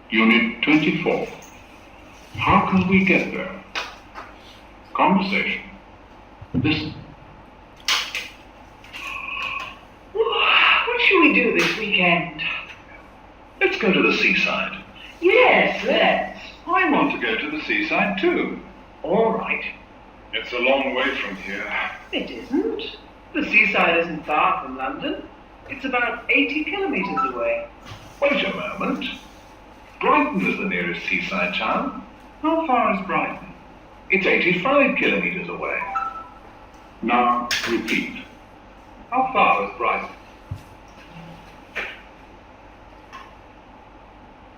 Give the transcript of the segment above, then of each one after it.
Unit 24. How can we get there? Conversation. Listen. What should we do this weekend? Let's go to the seaside. Yes, let's. I want to go to the seaside too. All right. It's a long way from here. It isn't. The seaside isn't far from London. It's about 80 kilometres away. Wait a moment. Brighton is the nearest seaside town. How far is Brighton? It's 85 kilometres away. Now, repeat. How far is Brighton?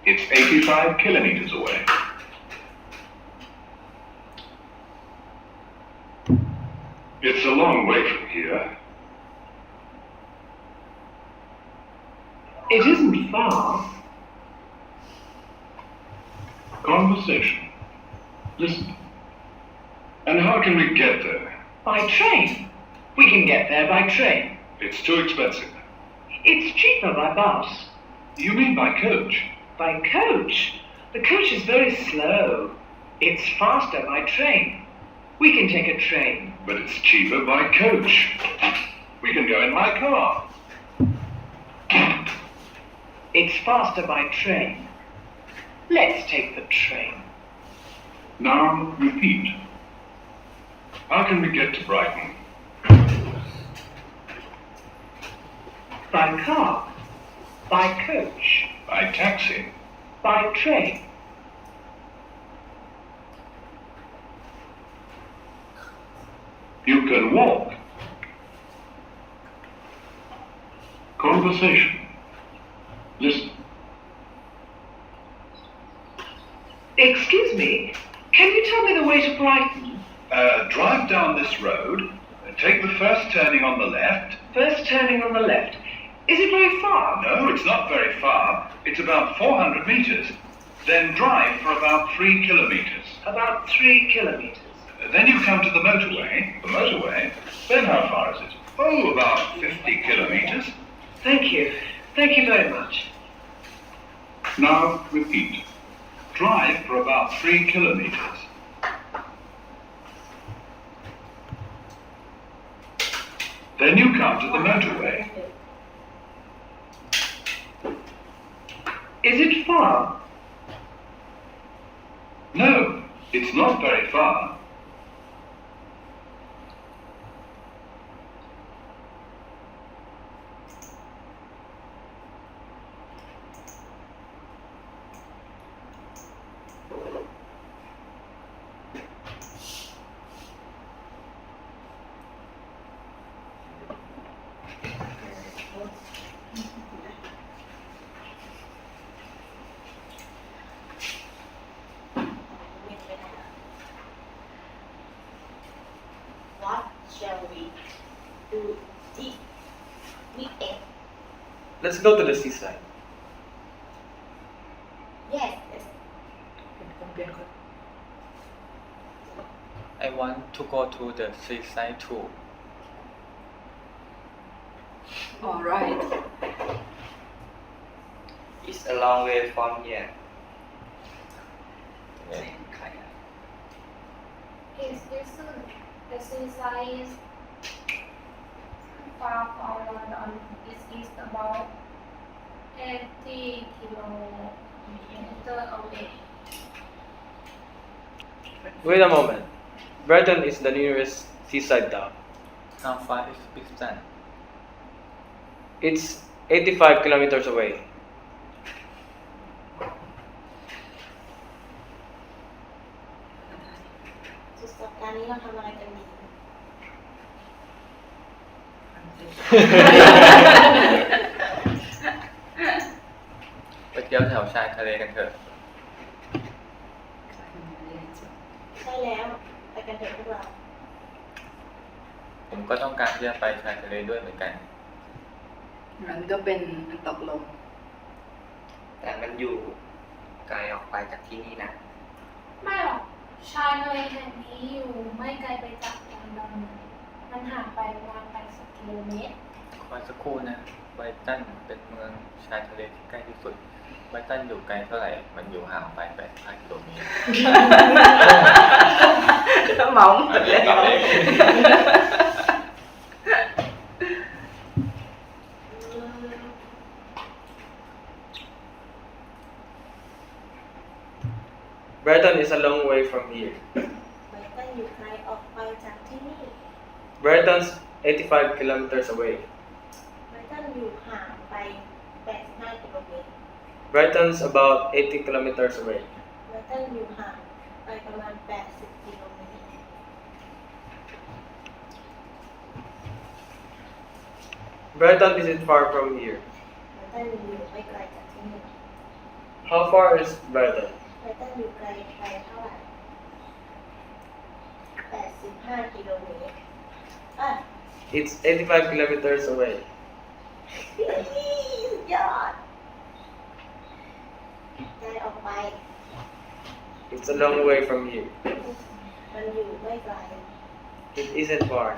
It's 85 kilometres away. It's a long way from here. It isn't far. Conversation. Listen. And how can we get there? By train. We can get there by train. It's too expensive. It's cheaper by bus. You mean by coach? By coach. The coach is very slow. It's faster by train. We can take a train. But it's cheaper by coach. We can go in my car. It's faster by train. Let's take the train. Now, repeat. How can we get to Brighton? By car. By coach. By taxi. By train. You can walk. Conversation. Listen. Excuse me, can you tell me the way to Brighton? Drive down this road. Take the first turning on the left. First turning on the left. Is it very far? No, it's not very far. It's about 400 meters. Then drive for about 3 kilometers. About 3 kilometers. Then you come to the motorway. The motorway. Then how far is it? Oh, about 50 kilometers. Thank you. Thank you very much. Now, repeat. Drive for about 3 kilometers. Then you come to the motorway. Is it far? No, it's not very far. What shall we do this weekend? Let's go to the seaside. Yes, I want to go to the seaside too. All right. It's a long way from here. it's soon. The seaside is far from London. It is about 80 kilometers away. Wait a moment. Brighton is the nearest seaside town. How far is Bristol? It's 85 kilometers away. สุดสัปดาห์นี้เราทำอะไรกันดี ไปเที่ยวแถวชายทะเลกันเถอะ ใช่แล้ว ไปกันเถอะพวกเรา ผมก็ต้องการที่จะไปชายทะเลด้วยเหมือนกัน มันก็เป็นอันตกลง แต่มันอยู่ไกลออกไปจากที่นี่นะ ไม่หรอก ชายทะเลแห่งนี้อยู่ไม่ไกลไปจากลอนดอนมันห่างไปประมาณ80 กิโลเมตร คอยสักครู่นะ ไ ไบรตันเป็นเมืองชายทะเลที่ใกล้ที่สุดไบรตันอยู่ไกลเท่าไหร่มันอยู่ห่างไป85 กิโลเมตร เหมาหมดเลย ตอบเอง Brighton is a long way from here. ไบรตันอยู่ไกลออกไปจากที่นี่ Brighton's 85 kilometers away. ไบรตันอยู่ห่างไป 85 กิโลเมตร Brighton's about 80 kilometers away. ไบรตันอยู่ห่างไปประมาณ 80 กิโลเมตร Brighton isn't far from here. ไบรตันอยู่ไม่ไกลจากที่นี่ How far is Brighton? ไบรตันอยู่ไกลไปเท่าไหร่ 85 กิโลเมตรอ่ะ It's 85 kilometers away. สุดยอดได้ออกไป It's a long way from here. มันอยู่ไม่ไกล It isn't far.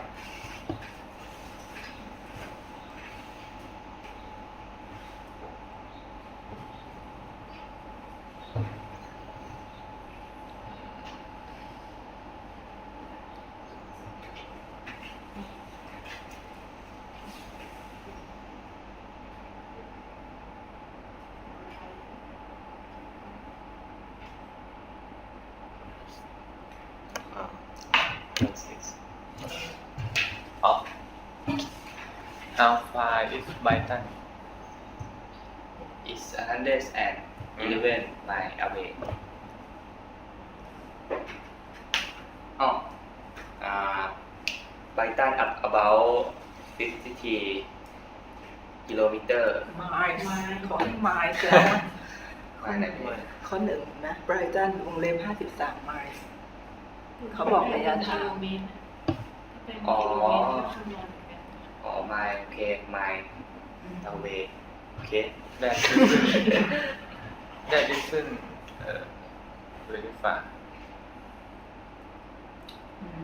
That's it. Oh. How far is Brighton? It's 111 miles away อ๋อไบรตัน about 53 kilometer ไม้ขอให้ไม้เจอ มาไหนพี่ ข้อหนึ่งนะไบรตันวงเล็บ53 ไมล์เขาบอกระยะทาง อ๋อ อ๋อ ไมล์โอเค ไมล์ away โอเค That isn't very far. อืม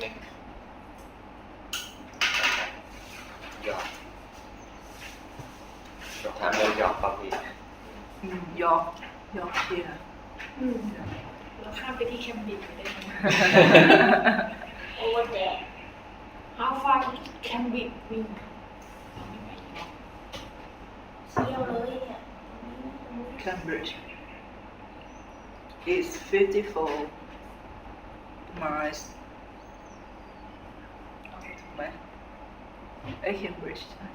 Next. ยอร์กถามเรื่องยอร์กครับพี่ ยอร์กเชียร์ เราข้ามไปที่แคมบริดจ์ไปได้ไหม over there How far is Cambridge วิ่งเราไม่ไปหรอก เที่ยวเลยเนี่ย Cambridge is 54 miles ถูกไหมCambridge ถูกไหม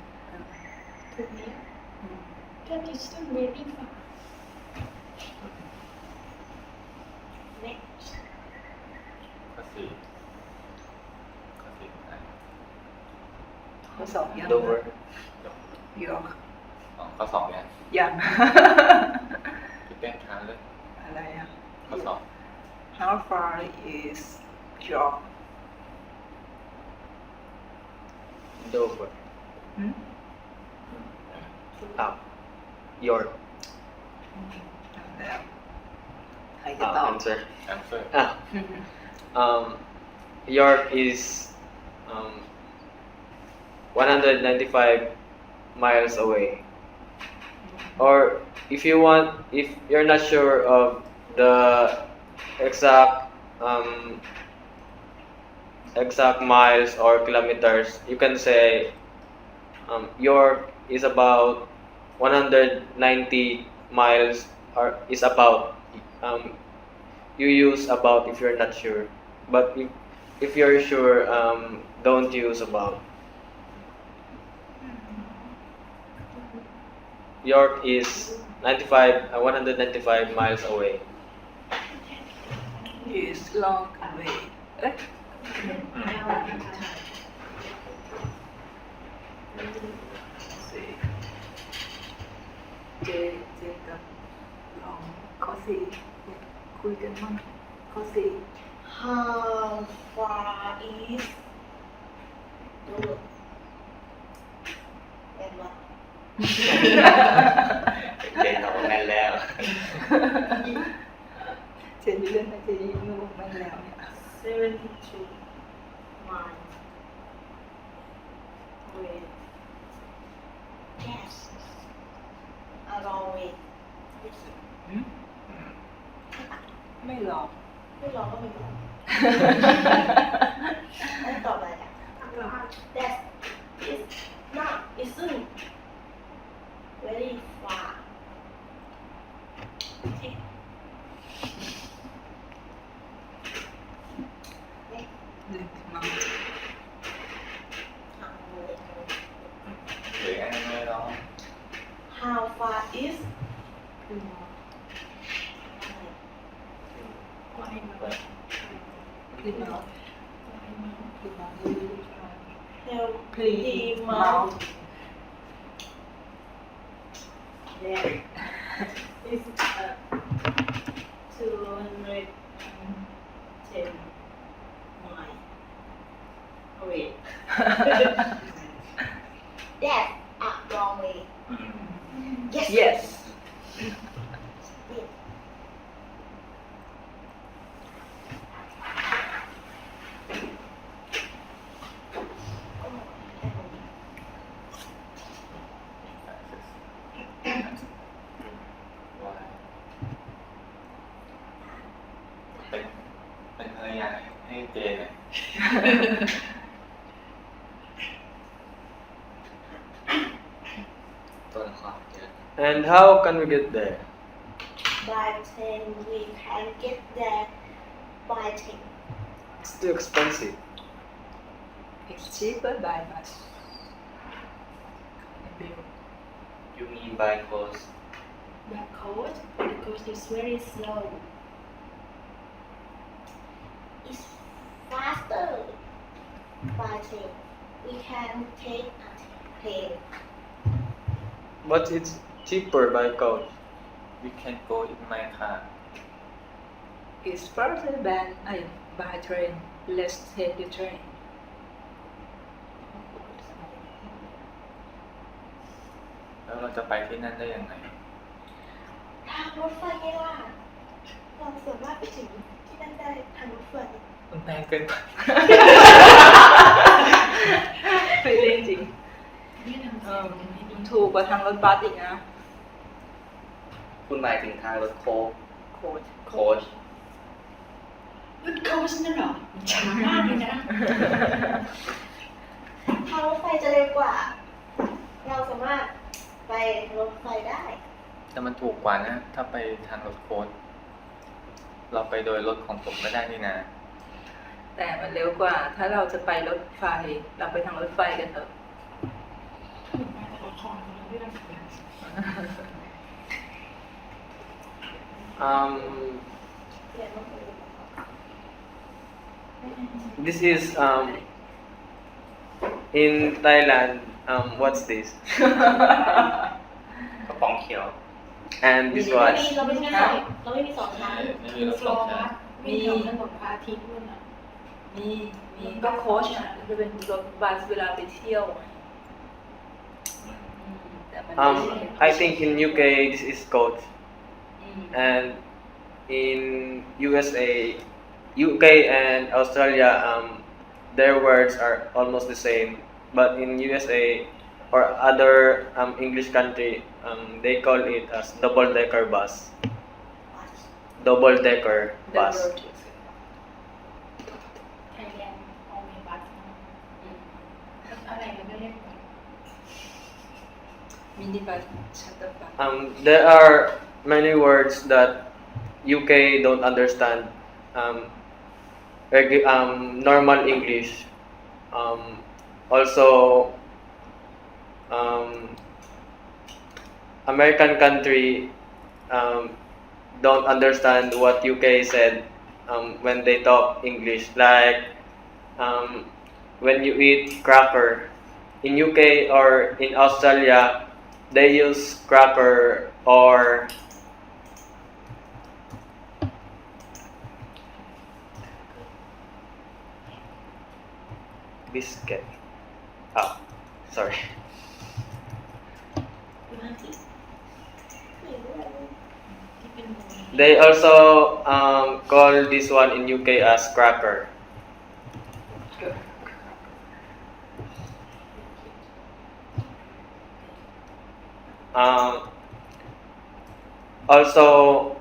ก็ดิสตันเวทติ้งฝั่ง next ข้อสี่ข้อสี่อ่ะ ข้อสองยัง Dover. ยอร์ก อ๋อข้อสองเนี่ย ยัง พี่แป้งทานเลย อะไรอ่ะ ข้อสอง How far is York Dover. หืม Up. York. แล้วใครจะตอบ Answer. answer Ah. York is 195 miles away. Or if you're not sure of the exact miles or kilometers, you can say York is about 190 miles, or is about. You use about if you're not sure, but if you're sure, don't use about. York is 195 miles away. is long away เอ๊ะสี่เจกับลองข้อสี่คุยกันมั่งข้อสี่ how far is ดูเป็นว่า เด่นของแม่นแล้ว เจนเล่นนะเจนยิ้มลูกแม่นแล้วเนี่ย 72 miles away wrong way ไม่หรอก ไม่ลองก็ไม่ลองแล้วตอบอะไรอ่ะ that is not isn't very far okay เด็กมา เอาเลย หรืออันนี้ร้อง how far is คือมา ก็ให้มา คือมาคือมา tell พลี the เมา mouth that is 210 mile away that are wrong way yes yesเป็นภรรยาให้เจนเลย ตัวละครเยอะ And how can we get there? by 10 we can get there by 10 It's too expensive. it's cheaper by bus bill you mean by coast the coach is very slow is faster by 10 we can take a plane But it's cheaper by coach. we can go in my car it's further than by train let's take the train แล้วเราจะไปที่นั่นได้ยังไง ทางรถไฟไงล่ะเราสามารถไปถึงที่นั่นได้ทางรถไฟ มันแพงเกินไป ไม่จริงจริง ไม่ทำ เอ เสีย อง ไม่ดี ถูกกว่าทางรถบัสอีกนะ คุณหมายถึงทางรถโค้ก โค้ช โค้ช รถโค้ชนั่นเหรอช้ามากเลยนะ ทางรถไฟจะเร็วกว่า เราสามารถไปรถไฟได้ แต่มันถูกกว่านะ ถ้าไปทางรถโค้ชเราไปโดยรถของผมก็ได้นี่นะ แต่มันเร็วกว่า ถ้าเราจะไปรถไฟ เราไปทางรถไฟกันเถอะ ถึงมาแต่ละครคนละเรื่อง เรียนรถไฟ This is in Thailand. What's this? กระป๋องเขียว And this เรา one. เราไม่มีสองเราไม่มีสองชั้น ไม่ คื มี อ รถ โฟ ส ล อง ว์ ชั้ บั น สวิ่งแถวถนนพระอาทิตย์นู่นน่ะ มีก็โค้ชอ่ะจะเป็นรถบัสเวลาไปเที่ยวแต่มันไม่ใช่ I think in UK this is coach, and in UK and Australia, their words are almost the same. But in USA or other English country, they call it as double-decker bus. Double-decker bus. ไทยแลนด์ออเมบัสอะไรกันไม่เรียกว่า มินิบัสชัตเตอร์บัส There are many words that UK don't understand. Normal English. Also, American country don't understand what UK said when they talk English. Like when you eat cracker in UK or in Australia, they use cracker or biscuit. Oh, sorry. They also call this one in UK as cracker. Also,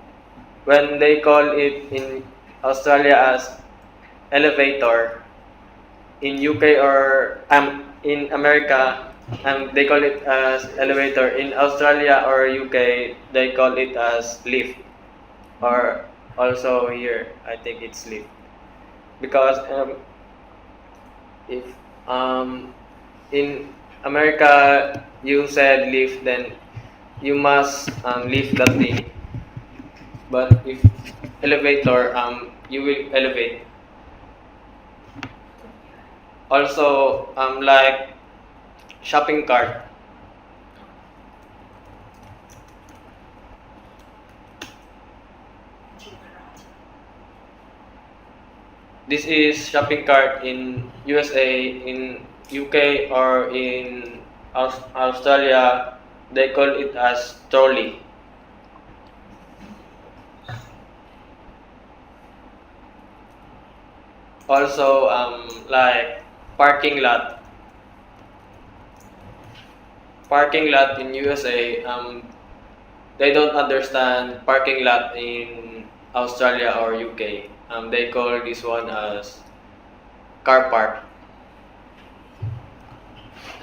when they call it in Australia as elevator, in UK or in America, they call it as elevator. In Australia or UK, they call it as lift. Or also here, I think it's lift. Because if in America you said lift, then you must lift that thing. But if elevator, you will elevate. Also, like shopping cart. This is shopping cart in USA, in UK, or in Australia. They call it as trolley. Also, like parking lot. Parking lot in USA, they don't understand parking lot in Australia or UK. They call this one as car park.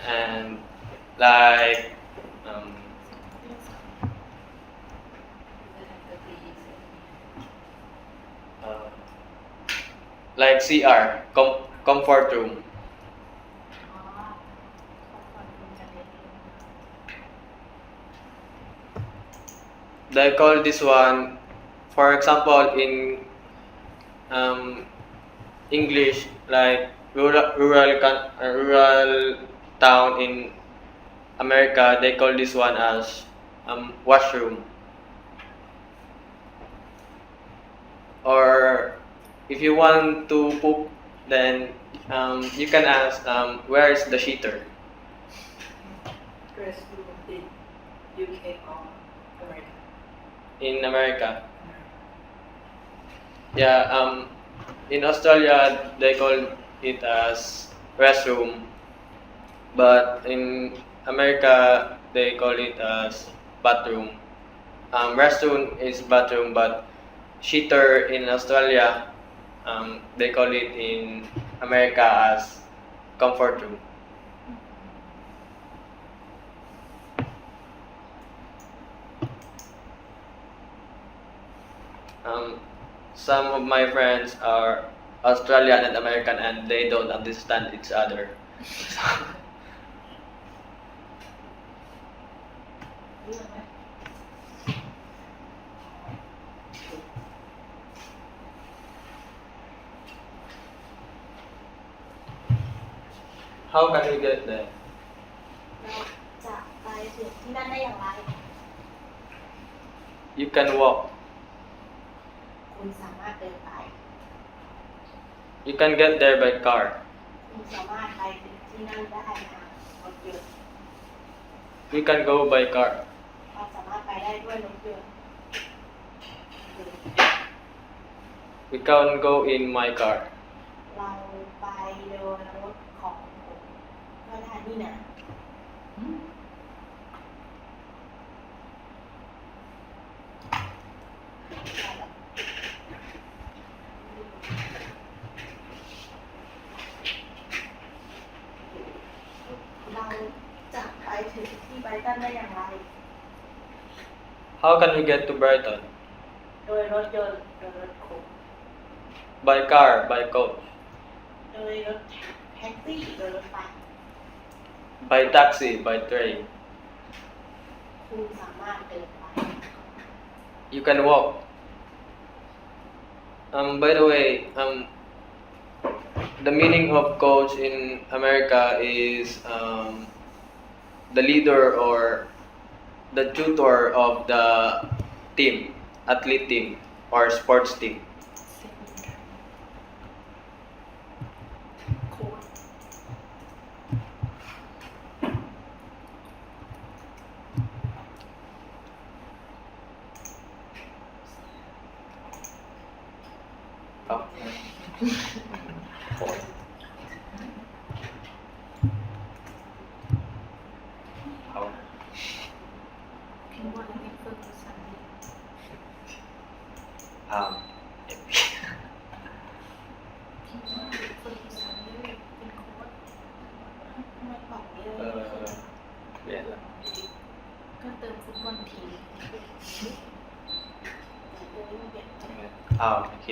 And like uh, like CR, comfort room. They call this one, for example, in English, like rural town in America, they call this one as washroom. Or if you want to poop, then you can ask, where is the shitter? Restroom in UK or America? In America. Yeah, in Australia they call it as restroom, but in America they call it as bathroom. Restroom is bathroom, but shitter in Australia, they call it in America as comfort room. Some of my friends are Australian and American, and they don't understand each other. How can we get there? เราจะไปถึงที่นั่นได้อย่างไร You can walk. คุณสามารถเดินไป You can get there by car. คุณสามารถไปถึงที่นั่นได้ทางรถยนต์ You can go by car. เราสามารถไปได้ด้วยรถยนต์ We can go in my car. เราไปโดยรถของผมก็ได้นี่นะเราจะไปถึงที่ไบรตันได้อย่างไร How can we get to Brighton? โดยรถยนต์โดยรถขน By car, by coach. โดยรถแท็กซี่โดยรถไฟ By taxi, by train. คุณสามารถเดินไป You can walk. By the way, the meaning of coach in America is the leader or the tutor of the team, athlete team or sports team. โค้ช Oh. How? Can one make Ferguson พิมพ์ว่าฝึกภาษาเลยเป็นโค้ดทำไมบอกเยอะ เปลี่ยนละ ก็เติมฟุตบอลทีม โอเค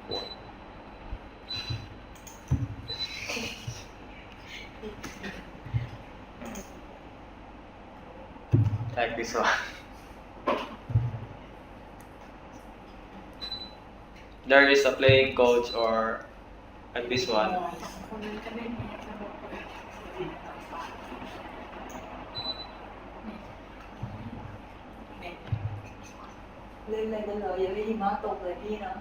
ปวด Like this one. There is a playing coach or like this one. คนนี้ก็เล่นระบบเลย เล่นอะไรกันเลยยังไม่หิมะตกเลยพี่เนาะ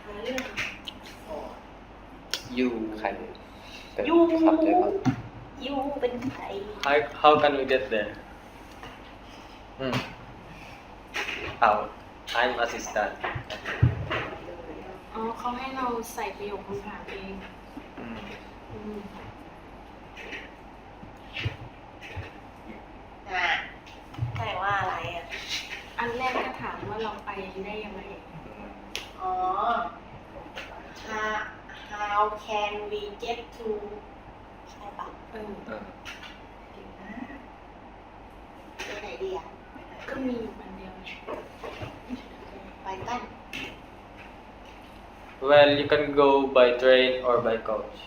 หาเรื่อง You ใคร ยู ขับได้ปะ ยูเป็นใคร how can we get there? เอา I'm assistant. อ๋อเขาให้เราใส่ประโยคคำถามเอง แปลว่าอะไรอ่ะ อันแรกก็ถามว่าเราไปได้ยังไง อ๋อ how can we get to ใช่ปะ เออ เก่งมากไปไหนดีอ่ะ ก็มีอยู่อันเดียว ไปตั้น Well, you can go by train or by coach.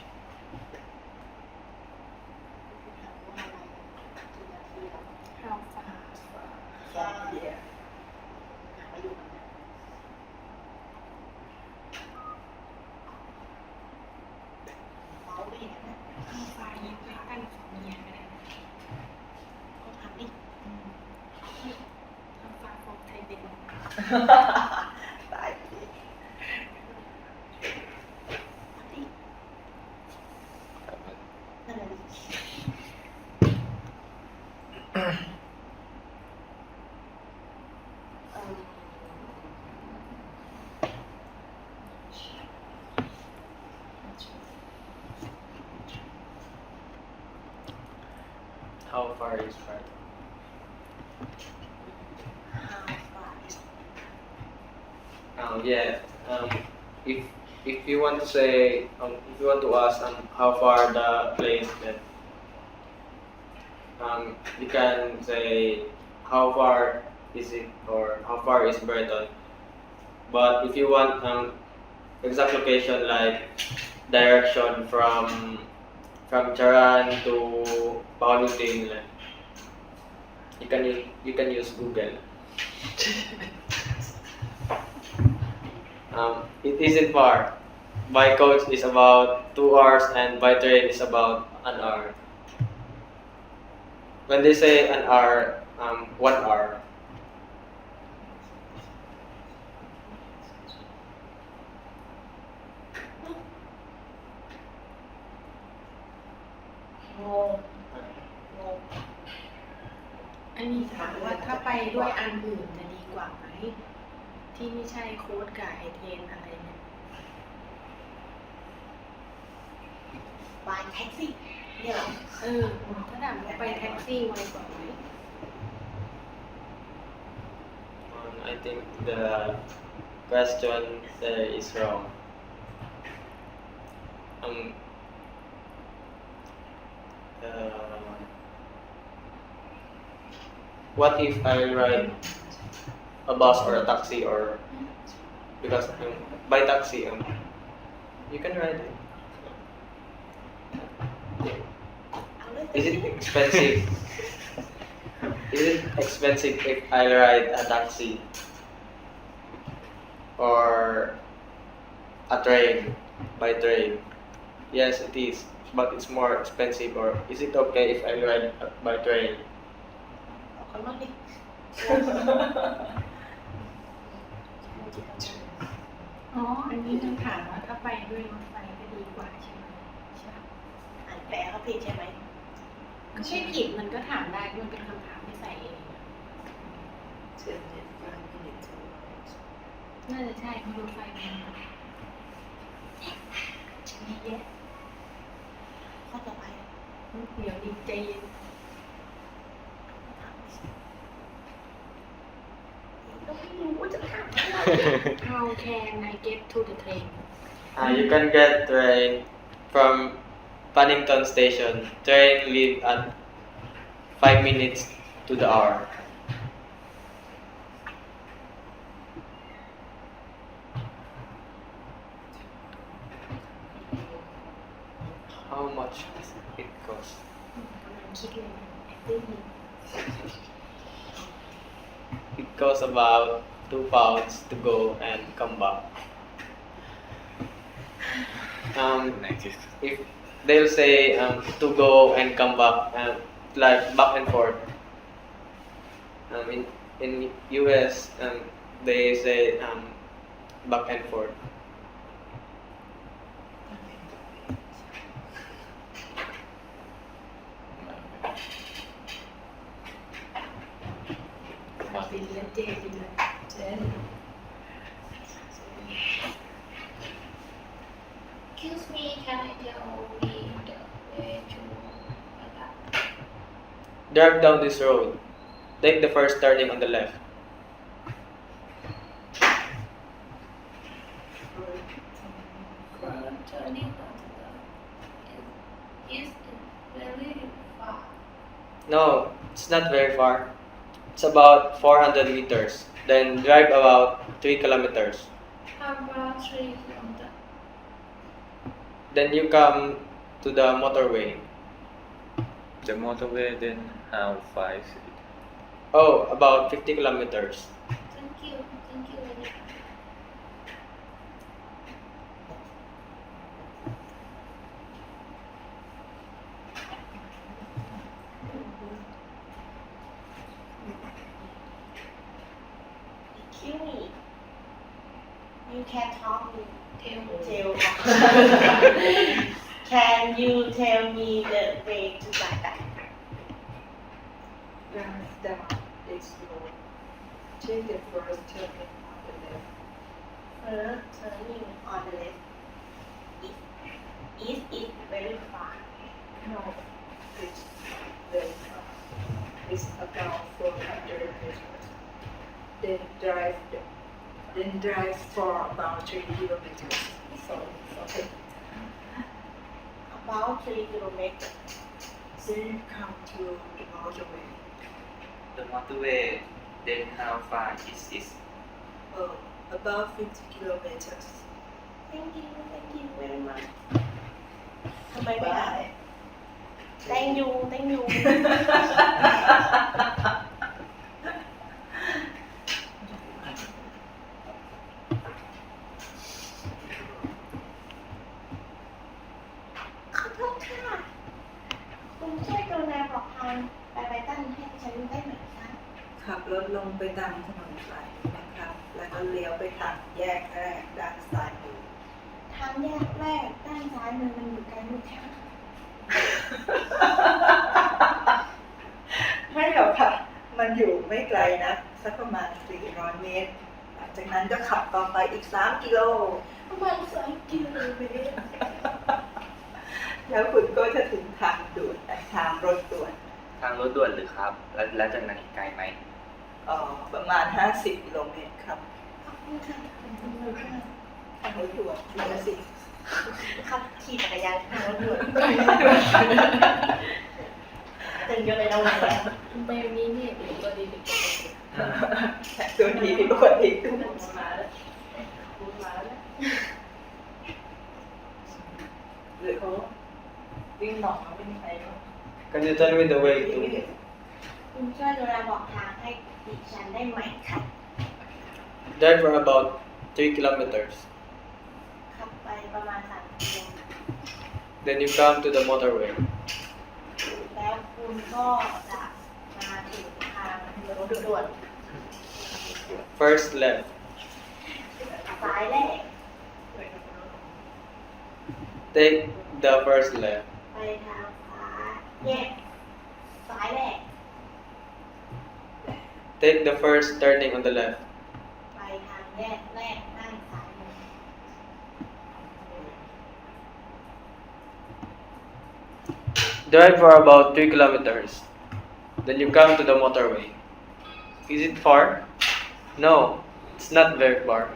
ถามว่าอะไรกี่นาทีแล้ว how far สองเดียว หาประโยคนั้นเมาไปอย่างนั้น how far ยิงไปตั้ง2 year ก็ได้ เขาถามดิ how far from Thailand ตายดินั่นแหละดิเออ How far is right? how far is Yeah. If you want to say if you want to ask how far the place that you can say how far is it or how far is Brighton. But if you want exact location like direction from Charan to Paulutin, you can use Google. It isn't far. By coach is about 2 hours and by train is about an hour. When they say an hour, 1 hour. งงงง อันนี้ถามว่าถ้าไปด้วยอันอื่นจะดีกว่าไหม ที่ไม่ใช่โค้ดกับไอเทนอะไรเนี่ย บายแท็กซี่เนี่ยเหรอ ถ้าถามว่าไปแท็กซี่ไวกว่าไหม I think the question there is wrong. What if I ride a bus or a taxi or because by taxi you can ride it. เอาเลย Is it expensive? Is it expensive if I ride a taxi or a train by train? Yes, it is, but it's more expensive. Or is it okay if I ride by train? เอาคนบ้างดิ อ๋อ อันนี้ต้องถามว่าถ้าไปด้วยรถไฟก็ดีกว่าใช่ไหมใช่ อ่านแปลเขาผิดใช่ไหม ก็ไม่ผิดมันก็ถามได้มันเป็นคำถามที่ใส่เอง น่าจะใช่เพราะรถไฟมัน จะมีเยอะ ใจเย็น ก็ไม่รู้ว่าจะถามอะไร How can I get to the train You can get train from Paddington Station. Train leave at 5 minutes to the hour. How much does it cost? กำลังคิดเลยนะ acting It costs about £2 to go and come back. If they'll say to go and come back, like back and forth. In US, they say back and forth. Excuse me, can I tell me the way to Drive down this road. Take the first turning on the left. turning is very far. No, it's not very far. It's about 400 meters. Then drive about 3 kilometers. How about 3 kilometers? Then you come to the motorway. The motorway then how far is it? Oh, about 50 kilometers. Thank you very much. Excuse me. You can talk me. Tell. Can you tell me the way to Bata? Drive down this road. Take the first turning on the left. First turning on the left. Is it very far? No, it's very far. It's about 400 meters. Then drive for about 3 kilometers. Sorry. About 3 kilometers. Then you come to the motorway. The motorway then how far is it? About 50 kilometers. Thank you very much. ทำไมไม่อ่าน Thank you ขอโทษค่ะ คุณช่วยกรุณาบอกทางไปไบรตันให้ฉันได้ไหมคะ ขับรถลงไปตามถนนสายนี้นะครับ แล้วก็เลี้ยวไปทางแยกแรกด้านซ้ายมือ ทางแยกแรกด้านซ้ายมือมันอยู่ไกลไหมคะ ไม่หรอกค่ะ มันอยู่ไม่ไกลนะสักประมาณ 400 เมตร หลังจากนั้นก็ขับต่อไปอีก 3 กิโล ประมาณ3 กิโลเมตร แล้วคุณก็จะถึงทางด่วนทางรถด่วน ทางรถด่วนหรือครับ แล้วจากนั้นอีกไกลไหม ประมาณ 50 กิโลเมตรครับ ขอบคุณค่ะขอบคุณค่ะ ทางรถด่วนนั่นสิ ขับขี่จักรยานทางรถด่วนตึงเยอะเลยนะวันนี้ ไปวันนี้เนี่ยหรือตัวดีหรือตัวปกติ ตัวนี้ที่ปกติทุก มาแล้วมาแล้ว หรือเขาวิ่งหนองวิ่งไปเนาะ Can you tell me the way to? คุณช่วยดูแลบอกทางให้ดิฉันได้ไหมคะ Drive for about 3 kilometers. ขับไปประมาณ3 กิโล Then you come to the motorway. แล้วคุณก็จะมาถึงทางรถด่วน First left. ซ้ายแรก Take the first left. ไปทางซ้ายแยกซ้ายแรก Take the first turning on the left. ไปทางแยกแรกด้านซ้ายมือ drive for about 3 kilometers. Then you come to the motorway. Is it far? No, it's not very far.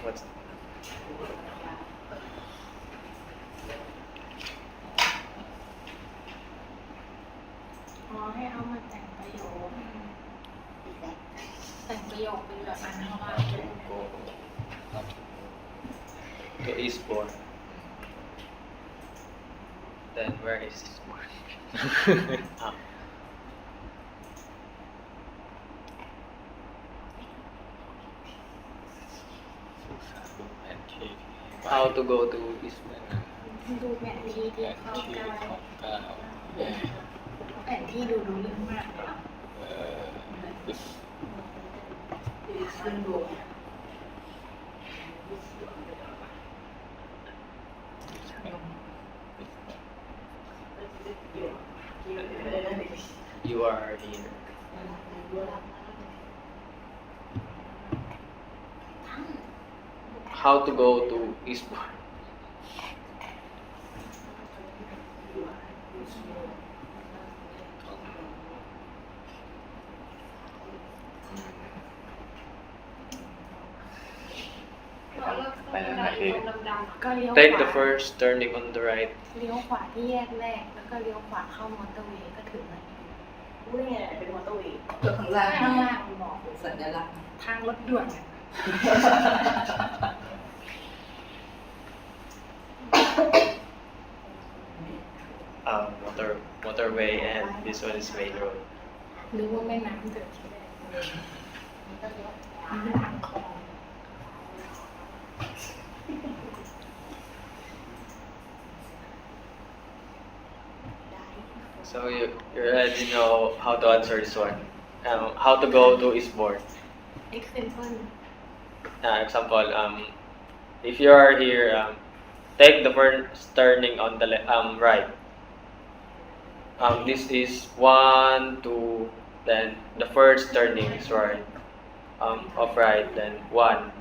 What's อ๋อให้เอามาแต่งประโยคแต่งประโยคเป็นแบบอันเข้ามา to Eastbourne? Then where is Eastbourne? Ah. How to go to Eastbourne? ดูแผนที่ที่เข้าใกล้แผนที่ดูรู้เรื่องมาก You are here. How to go to Eastbourne? Take the first turning on the right. เลี้ยวขวาที่แยกแรกแล้วก็เลี้ยวขวาเข้ามอเตอร์เวย์ก็ถึงแล้ว รู้ได้ไงเป็นมอเตอร์เวย์ ตัวข้างล่าง ข้างล่างบอก สัญลักษณ์ ทางรถด่วน Motorway, and this one is main road. หรือว่าแม่น้ำเดือดที่แรกมันทางคลอง So you already know how to answer this one. How to go to Eastbourne. example Example, if you are here, take the first turning on the right. This is 1, 2, then the first turning is right. Of right, then 1.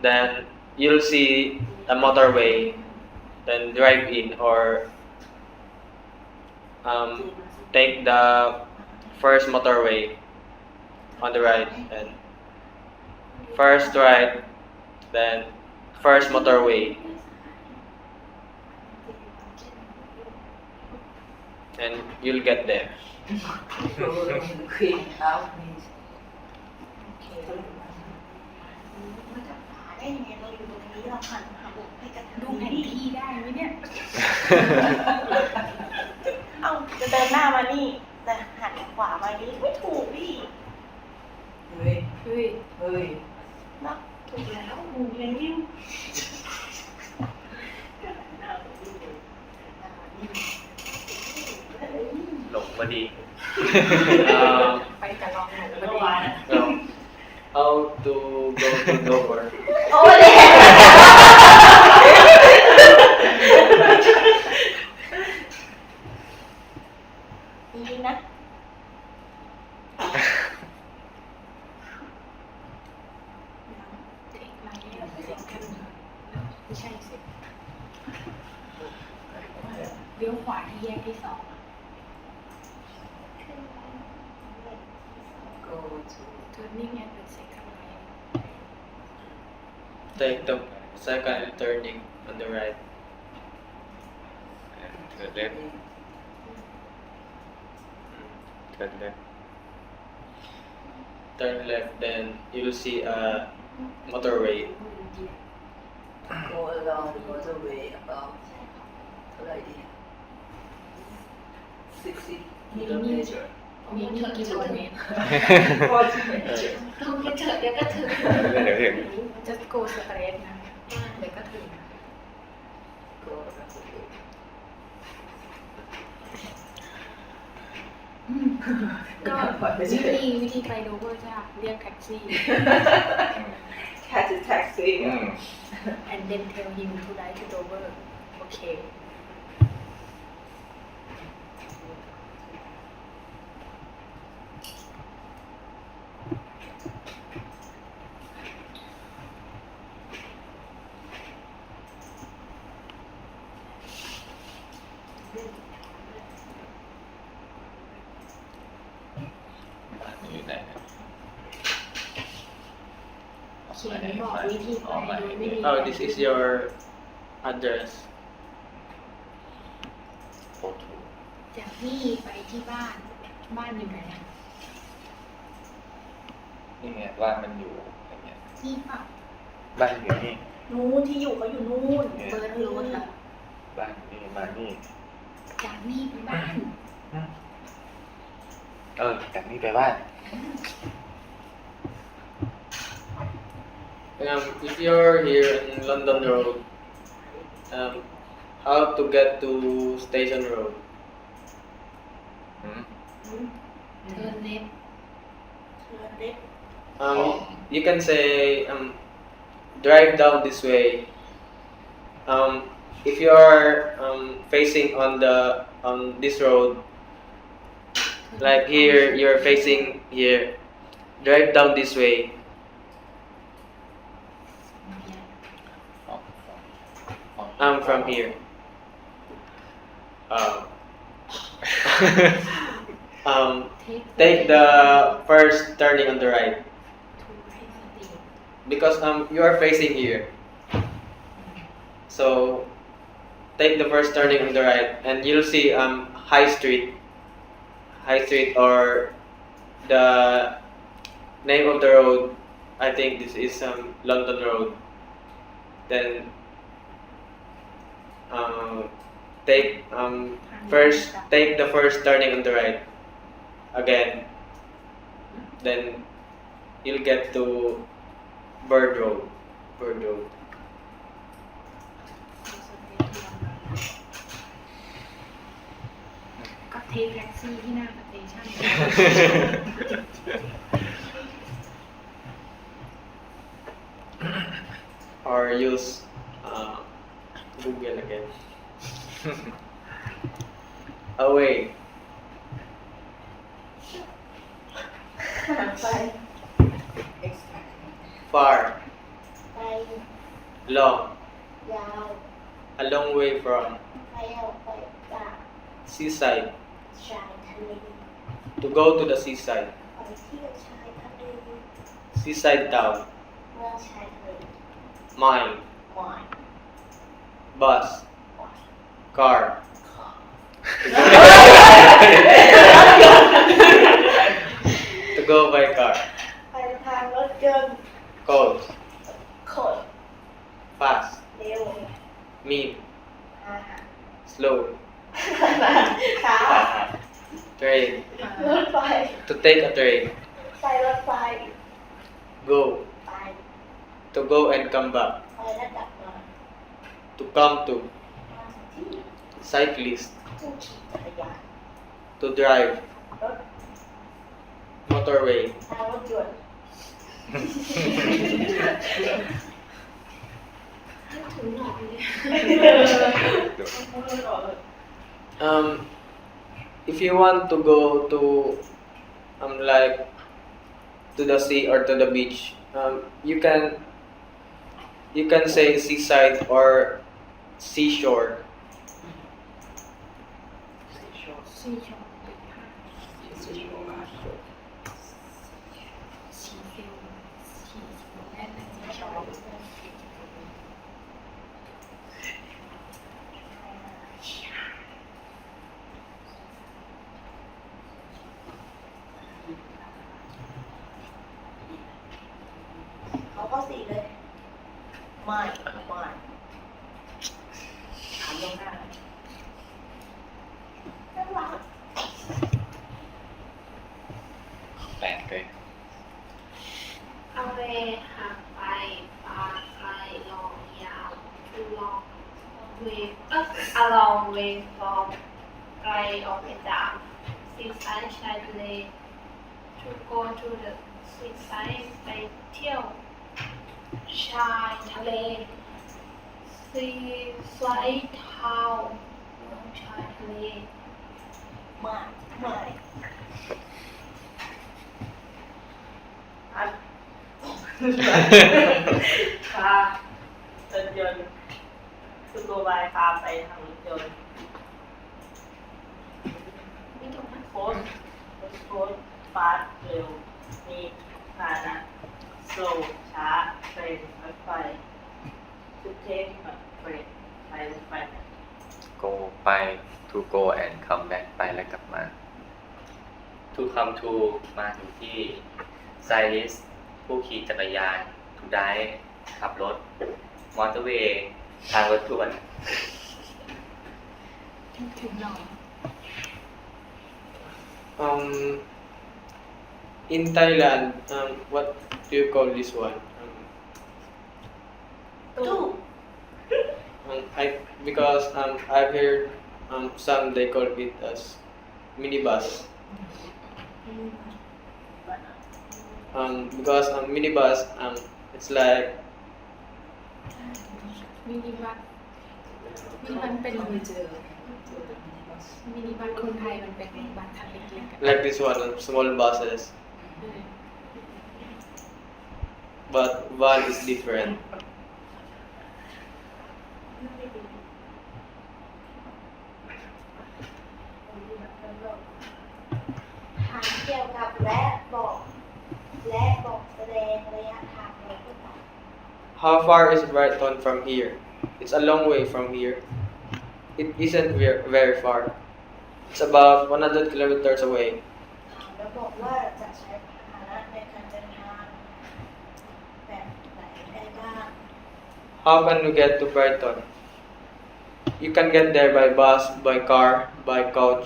Then you'll see a motorway, then drive in or take the first motorway on the right, and first right, then first motorway, and you'll get there. ควีนเอา มันจะหาได้ยังไงเราอยู่ตรงนี้เราหันให้กัน ดูแผนที่ได้ไหมเนี่ย เอ้าจะเดินหน้ามานี่แต่หันขวามานี้ไม่ถูกพี่ เฮ้ย เฮ้ย เฮ้ย นะถูกแล้วหมูเรียนยิ้ม หลงพอดี ไปกับลองหนูพอดี How to go to Dover? โอ้ยนี่นะ เทคไลน์เทคกันไม่ใช่สิเลี้ยวขวาที่แยกที่2 go to turning at the second line Take the second turning on the right. Turn left. Turn left. Turn left, then you'll see a motorway. go along the motorway about เท่าไหร่ดี60 kilometer มีกี่กิโลเมตร ต้องไปเถอะเดี๋ยวก็ถึง เดี๋ยวถึง just go straight นะเดี๋ยวก็ถึง go ก็วิธีไปโดเวอร์จะเรียกแท็กซี่ catch a taxi and then tell him to ride to Dover โอเค เ ไหนเนี่ย เขียนบอกวิธีไป อ๋อไม่ โดยไม่ได้ Oh, this is your address. โฟทู จากนี่ไปที่บ้านอยู่ไหนอะ นี่ไงบ้านมันอยู่อย่างเงี้ย นี่เปล่า บ้านอยู่นี่ นู้นที่อยู่เขาอยู่นู่น เบิร์ดโรดอะ บ้านอยู่นี่มานี่ จากนี่ไปบ้าน จากนี่ไปบ้าน If you're here in London Road, how to get to Station Road? อืม เทิร์นเล็บ เชิญเล็ก You can say drive down this way. If you are facing on this road, like here, you're facing here. Drive down this way. อ๋อ From here. Take the first turning on the right because you are facing here. So take the first turning on the right, and you'll see High Street or the name of the road. I think this is London Road. Then take the first turning on the right again. Then you'll get to Bird Road. ก็เทคแท็กซี่ที่หน้าสเตชัน Or use Google again. Away, ไป far, ไป long, ยาว a long way from, ไปออกไปจาก seaside, ชายทะเล to go to the seaside, ไปเที่ยวชายทะเล seaside town, เมืองชายทะเล mile, หวาน bus, หวาน car, ขอ to go by car, ไปทางรถยนต์ cold, ขน fast, เร็ว mean, อาหาร slow, ช้า train, รถไฟ to take a train, ไปรถไฟ go, ไป to go and come back, ไปแล้วกลับมา to come to, มาที่ cyclist, ผู้ขี่จักรยาน to drive, รถ motorway, ทางรถยนต์ ถึงหนอกเลย If you want to go to like to the sea or to the beach, you can say seaside or seashore. ซีชอเป็นผ้าซีเฟลและซีชอ เขาก็สีเลยไม่ถามลงหน้าน่ารัก แปลกเลย เอาเวหักไปปาไกลลองยาวทูลองเวa long way from ไกลออกไปจากซีไซด์ชายทะเล to go to the seaside ไปเที่ยวชายทะเล seaside town เมืองชายทะเล ไม่ ค่ะรถยนต์คือตัวบายพาไปทางรถยนต์ ไม่ตรงนะ โพสต์ฟาสต์เร็ว slow ช้า train รถไฟ to take เทรนไปรถไฟ go ไป to go and come back ไปและกลับมา to come to มาถึงที่ cyclist ผู้ขี่จักรยาน to drive ขับรถ motorway ทางรถด่วน ถึงหน่อย In Thailand, what do you call this one? ตู้ Because I've heard some they call it as minibus. Because minibus, it's like มินิบัสที่มันเป็นมินิบัสคนไทยมันเป็นบัสคันเล็กๆ like this one, small buses. But one is different. ถามเกี่ยวกับและบอกแสดงระยะทางโดยทั่วไป How far is Brighton from here? It's a long way from here. It isn't very far. It's about 100 kilometers away. แล้วบอกว่าจะใช้พาหนะในการเดินทางแบบไหนได้บ้าง How can you get to Brighton? You can get there by bus, by car, by coach,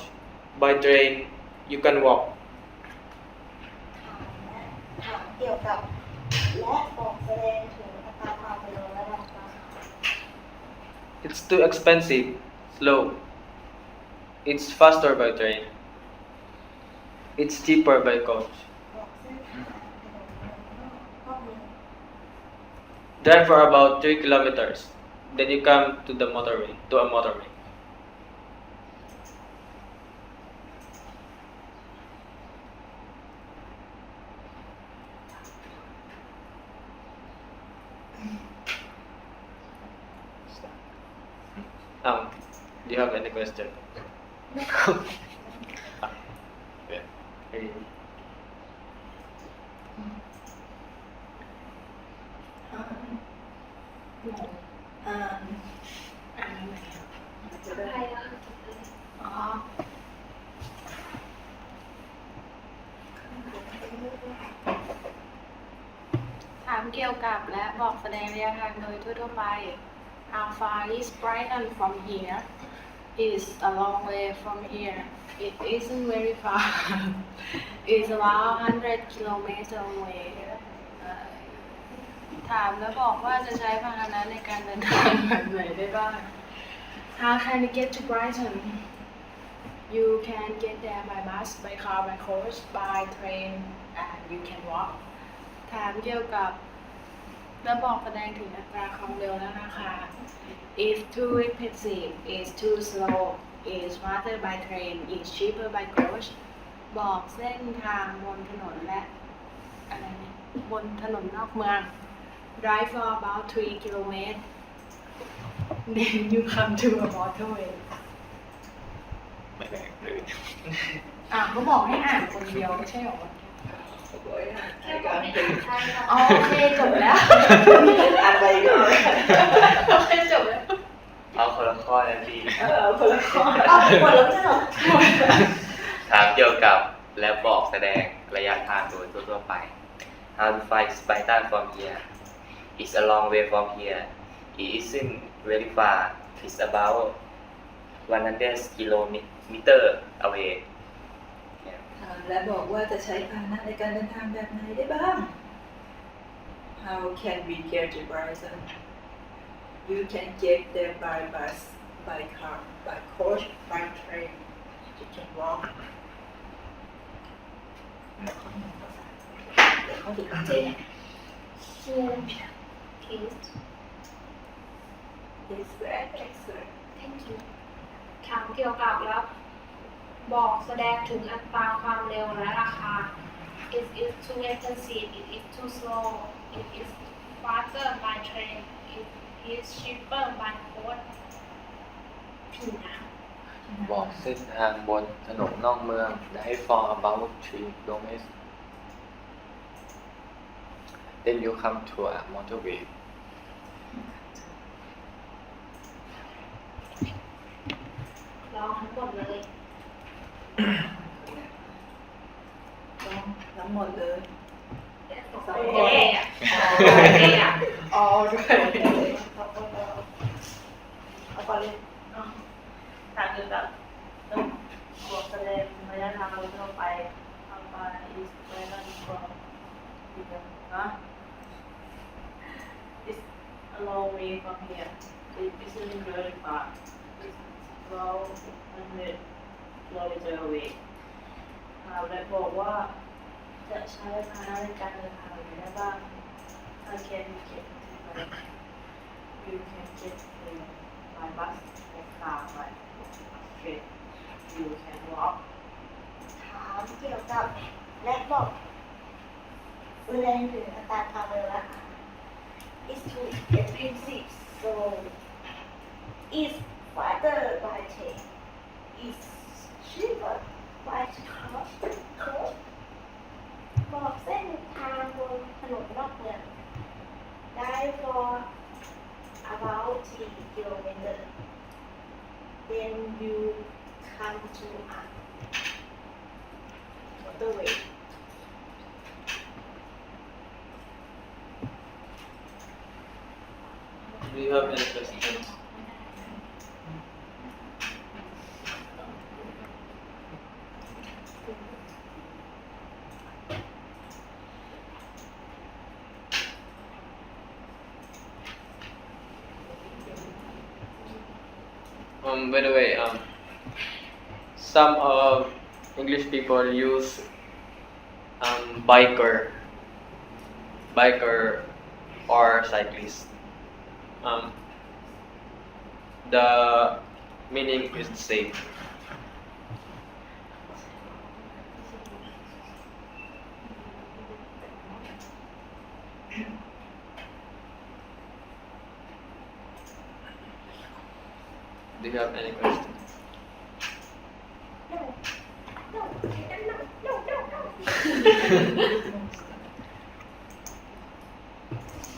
by train. You can walk. ถามเกี่ยวกับและบอกแสดงถึงอัตราความเร็วและราคา It's too expensive. Slow. It's faster by train. It's cheaper by coach. บอกเส้นทางถนนนอกเมือง Drive for about 3 kilometers. Then you come to a motorway. Do you have any question? Yeah.อ่านอะไรอ่ะ จะได้ ไทยแล้วอังกฤษเลย อ๋อ ถามเกี่ยวกับและบอกแสดงระยะทางโดยทั่วๆไป How far is Brighton from here? It's a long way from here. It isn't very far. It's about 100 kilometers away. ถามแล้วบอกว่าจะใช้พาหนะในการเดินทางแบบไหนได้บ้าง How can you get to Brighton? You can get there by bus, by car, by coach, by train, and you can walk. ถามเกี่ยวกับและบอกแสดงถึงอัตราความเร็วและราคา It's too expensive. It's too slow. It's faster by train. It's cheaper by coach. บอกเส้นทางบนถนนและอะไรเนี่ยบนถนนนอกเมือง Drive for about 3 kilometers. Then you come to a motorway. ไม่แรงเลย เขาบอกให้อ่านคนเดียวไม่ใช่หรอ แค่บอกให้อ่านไทยแล้ว อ๋อโอเคจบแล้ว อะไรก็ โอเคจบแล้ว เอาคนละข้อนะพี่ คนละข้อ หมดแล้วไม่ใช่เหรอ ถามเกี่ยวกับและบอกแสดงระยะทางโดยทั่วๆไป How to find Brighton from here? It's a long way from here. It isn't very far. It's about 100 kilometer away. ถามและบอกว่าจะใช้พาหนะในการเดินทางแบบไหนได้บ้าง How can we get to Brighton? You can get there by bus, by car, by coach, by train. You can walk. เดี๋ยวเขาดูเจน Please. It's very excellent. Thank you. ถามเกี่ยวกับแล้วบอกแสดงถึงอัตราความเร็วและราคา It is too expensive. It is too slow. It is faster by train. It is cheaper by coach. ผิดนะ บอกเส้นทางบนถนนนอกเมือง Drive for about 3 kilometers. then you come to a motorway. ลองทั้งหมดเลย ต้องทั้งหมดเลย โอเคอ่ะ อ๋อด้วย เอาก่อนเลย การเกี่ยวกับบอกแสดงระยะทางโดยทั่วไปทางไป is very from here นะ is a long way from here it isn't very far it's 1200 kilometer away และบอกว่าจะใช้พาหนะในการเดินทางอย่างไรได้บ้าง How can you get to Bali? You can get there by bus or car by train. You can walk. ถามเกี่ยวกับและบอกแรงหรืออัตราความเร็วละค่ะ is to extreme six so is faster by train is cheaper by coach บอกเส้นทางบนถนนนอกเมืองได้ for about 3 kilometers then you come to a motorway Do you have any questions? By the way, some English people use biker or cyclist. The meaning is the same. Do you have any questions? no no no no no